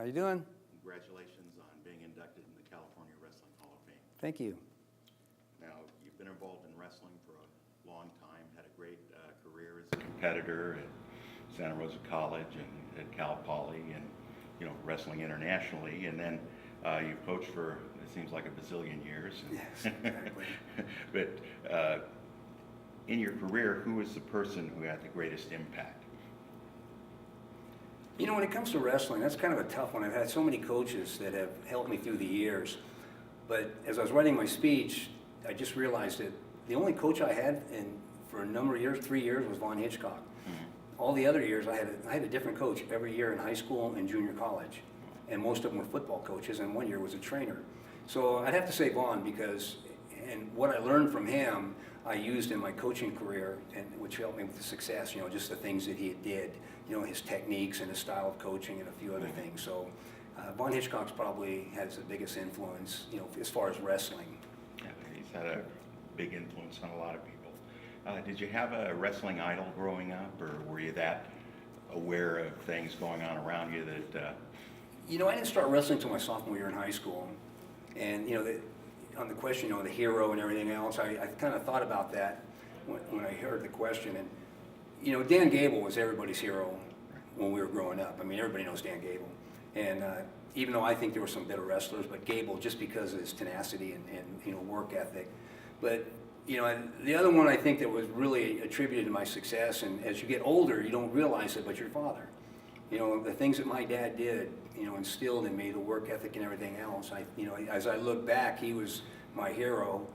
How you doing? Congratulations on being inducted in the California Wrestling Hall of Fame. Thank you. Now, you've been involved in wrestling for a long time, had a great career as a competitor at Santa Rosa College and at Cal Poly and, wrestling internationally. And then you've coached for, it seems like a bazillion years. Yes, exactly. But in your career, who was the person who had the greatest impact? When it comes to wrestling, that's kind of a tough one. I've had so many coaches that have helped me through the years. But as I was writing my speech, I just realized that the only coach I had for a number of years, 3 years, was Von Hitchcock. Mm-hmm. All the other years, I had a different coach every year in high school and junior college. And most of them were football coaches, and one year was a trainer. So I'd have to say Von, because what I learned from him, I used in my coaching career, and which helped me with the success, just the things that he did, his techniques and his style of coaching and a few other things. So Von Hitchcock's probably has the biggest influence, as far as wrestling. Yeah, he's had a big influence on a lot of people. Did you have a wrestling idol growing up, or were you that aware of things going on around you that... I didn't start wrestling until my sophomore year in high school. And, on the question, the hero and everything else, I kind of thought about that when I heard the question. And, Dan Gable was everybody's hero when we were growing up. I mean, everybody knows Dan Gable. And even though I think there were some better wrestlers, but Gable, just because of his tenacity and work ethic. But, the other one I think that was really attributed to my success, and as you get older, you don't realize it, but your father. The things that my dad did, instilled in me, the work ethic and everything else. As I look back, he was my hero,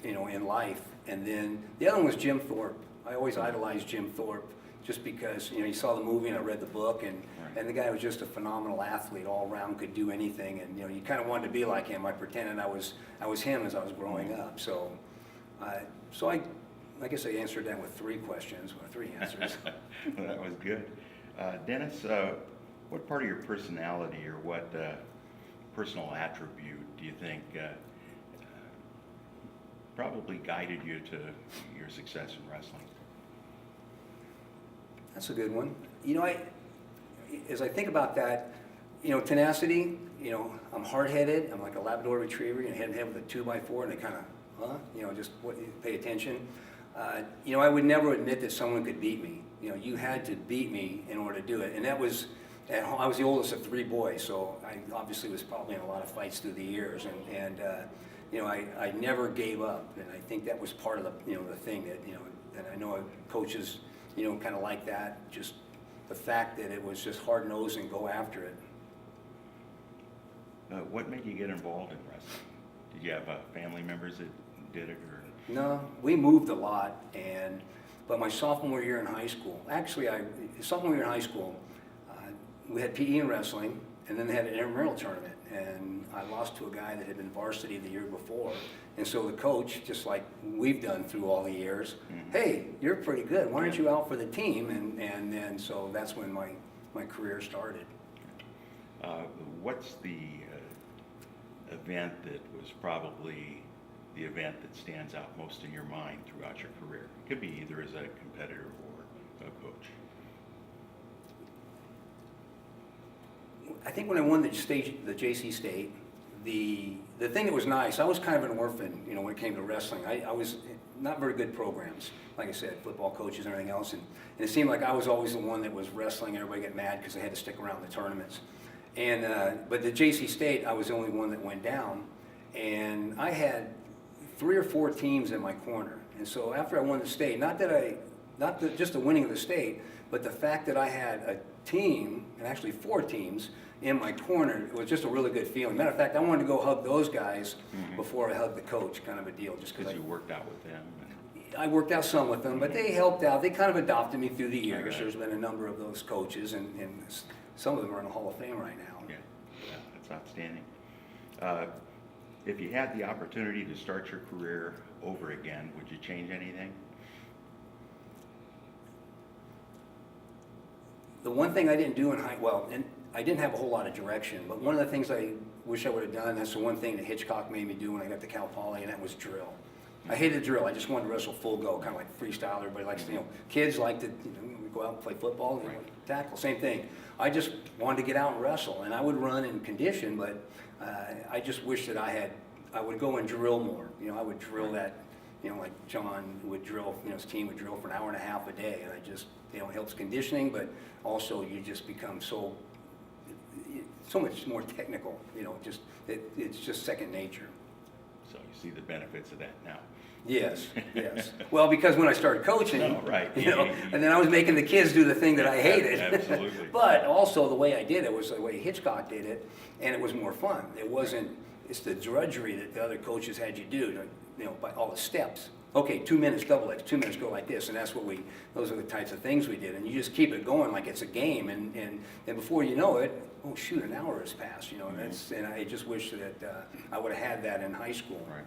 in life. And then the other one was Jim Thorpe. I always idolized Jim Thorpe, just because, you saw the movie and I read the book, and the guy was just a phenomenal athlete, all around, could do anything, and you kind of wanted to be like him. I pretended I was him as I was growing up. So I guess I answered that with three questions, or three answers. Well, that was good. Dennis, what part of your personality or what personal attribute do you think probably guided you to your success in wrestling? That's a good one. As I think about that, tenacity, I'm hard-headed. I'm like a Labrador Retriever, head and head with a 2x4, and they kind of, just pay attention. I would never admit that someone could beat me. You had to beat me in order to do it. And that was, I was the oldest of three boys, so I obviously was probably in a lot of fights through the years. I never gave up. And I think that was part of the, the thing that I know coaches, kind of like that. Just the fact that it was just hard-nosed and go after it. What made you get involved in wrestling? Did you have family members that did it, or? No, we moved a lot, but my sophomore year in high school, sophomore year in high school, we had PE and wrestling, and then they had an intramural tournament, and I lost to a guy that had been varsity the year before, and so the coach, just like we've done through all the years, hey, you're pretty good, why aren't you out for the team? And then so that's when my career started. What's the event that was probably the event that stands out most in your mind throughout your career? It could be either as a competitor or a coach. I think when I won the JC State, the thing that was nice, I was kind of an orphan, when it came to wrestling. I was not very good programs, like I said, football coaches and everything else, and it seemed like I was always the one that was wrestling, and everybody got mad because I had to stick around the tournaments. But the JC State, I was the only one that went down, and I had 3 or 4 teams in my corner. And so after I won the state, not just the winning of the state, but the fact that I had a team, and actually 4 teams, in my corner, it was just a really good feeling. Matter of fact, I wanted to go hug those guys before I hugged the coach, kind of a deal. Just because you worked out with them. I worked out some with them, but they helped out. They kind of adopted me through the years. Right. There's been a number of those coaches, and some of them are in the Hall of Fame right now. Yeah, that's outstanding. If you had the opportunity to start your career over again, would you change anything? The one thing I didn't do and I didn't have a whole lot of direction, but one of the things I wish I would have done, that's the one thing that Hitchcock made me do when I got to Cal Poly, and that was drill. I hated drill. I just wanted to wrestle full go, kind of like freestyle. Everybody likes to, kids like to, go out and play football, and Right. tackle, same thing. I just wanted to get out and wrestle, and I would run and condition, but I just wish that I would go and drill more. You know, I would drill that, you know, like John would drill, you know, his team would drill for an hour and a half a day, and I just, you know, it helps conditioning, but also you just become so much more technical, you know, it's just second nature. So you see the benefits of that now. Yes, yes. Well, because when I started coaching, No, right. you know, and then I was making the kids do the thing that I hated. Absolutely. But also the way I did it was the way Hitchcock did it, and it was more fun. It wasn't, it's the drudgery that the other coaches had you do, you know, by all the steps. Okay, 2 minutes double X, 2 minutes go like this, and those are the types of things we did. And you just keep it going like it's a game, and before you know it, oh shoot, an hour has passed, you know, and I just wish that I would have had that in high school. Right.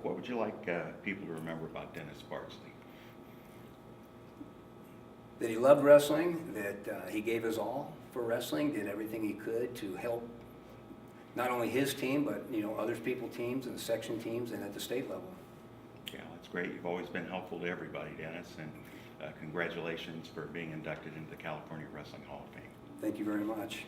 What would you like people to remember about Dennis Bardsley? That he loved wrestling, that he gave his all for wrestling, did everything he could to help not only his team, but, you know, other people's teams and the section teams and at the state level. Yeah, that's great. You've always been helpful to everybody, Dennis, and congratulations for being inducted into the California Wrestling Hall of Fame. Thank you very much.